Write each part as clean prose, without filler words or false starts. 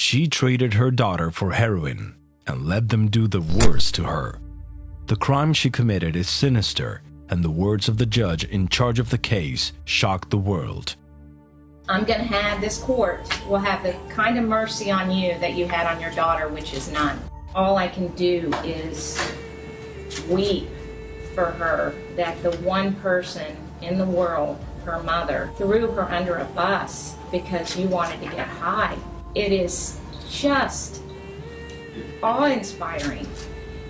She traded her daughter for heroin and let them do the worst to her. The crime she committed is sinister, and the words of the judge in charge of the case shocked the world. I'm going to have this court will have the kind of mercy on you that you had on your daughter, which is none. All I can do is weep for her that the one person in the world, her mother, threw her under a bus because you wanted to get high. It is just awe-inspiring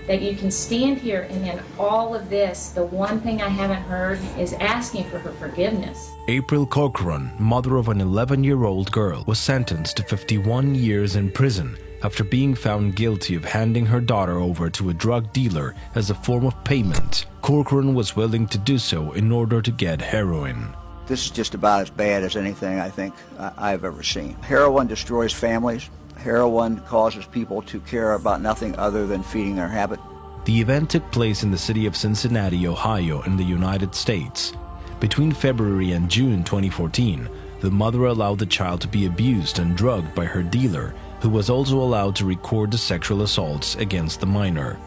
that you can stand here and in all of this, the one thing I haven't heard is asking for her forgiveness. April Corcoran, mother of an 11-year-old girl, was sentenced to 51 years in prison after being found guilty of handing her daughter over to a drug dealer as a form of payment. Corcoran was willing to do so in order to get heroin. This is just about as bad as anything I think I've ever seen. Heroin destroys families. Heroin causes people to care about nothing other than feeding their habit. The event took place in the city of Cincinnati, Ohio, in the United States. Between February and June 2014, the mother allowed the child to be abused and drugged by her dealer, who was also allowed to record the sexual assaults against the minor.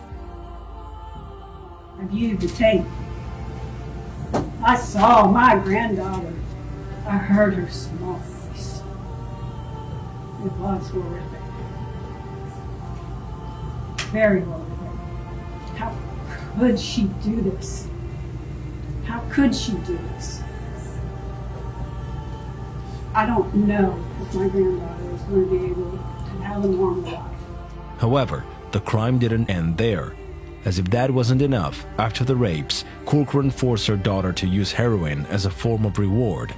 I viewed the tape. I saw my granddaughter. I heard her small voice. It was horrific. Very horrific. How could she do this? How could she do this? I don't know if my granddaughter is going to be able to have a normal life. However, the crime didn't end there. As if that wasn't enough, after the rapes, Corcoran forced her daughter to use heroin as a form of reward,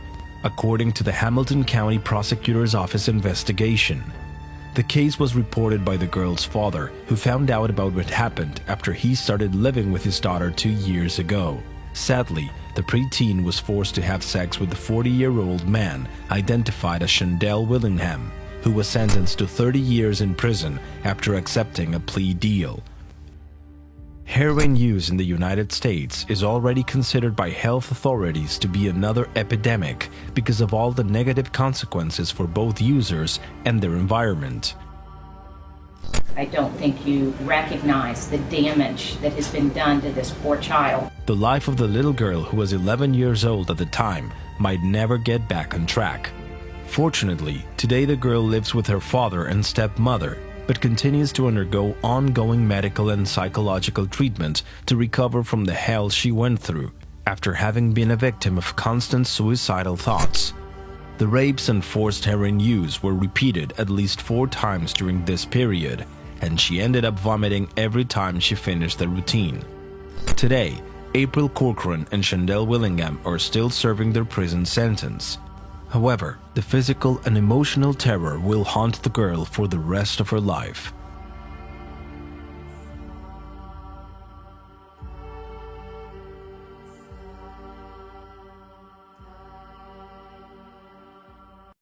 according to the Hamilton County Prosecutor's Office investigation. The case was reported by the girl's father, who found out about what happened after he started living with his daughter 2 years ago. Sadly, the preteen was forced to have sex with the 40-year-old man identified as Shandell Willingham, who was sentenced to 30 years in prison after accepting a plea deal. Heroin use in the United States is already considered by health authorities to be another epidemic because of all the negative consequences for both users and their environment. I don't think you recognize the damage that has been done to this poor child. The life of the little girl, who was 11 years old at the time, might never get back on track. Fortunately, today the girl lives with her father and stepmother, but continues to undergo ongoing medical and psychological treatment to recover from the hell she went through after having been a victim of constant suicidal thoughts. The rapes and forced heroin use were repeated at least 4 times during this period, and she ended up vomiting every time she finished the routine. Today, April Corcoran and Shandell Willingham are still serving their prison sentence. However, the physical and emotional terror will haunt the girl for the rest of her life.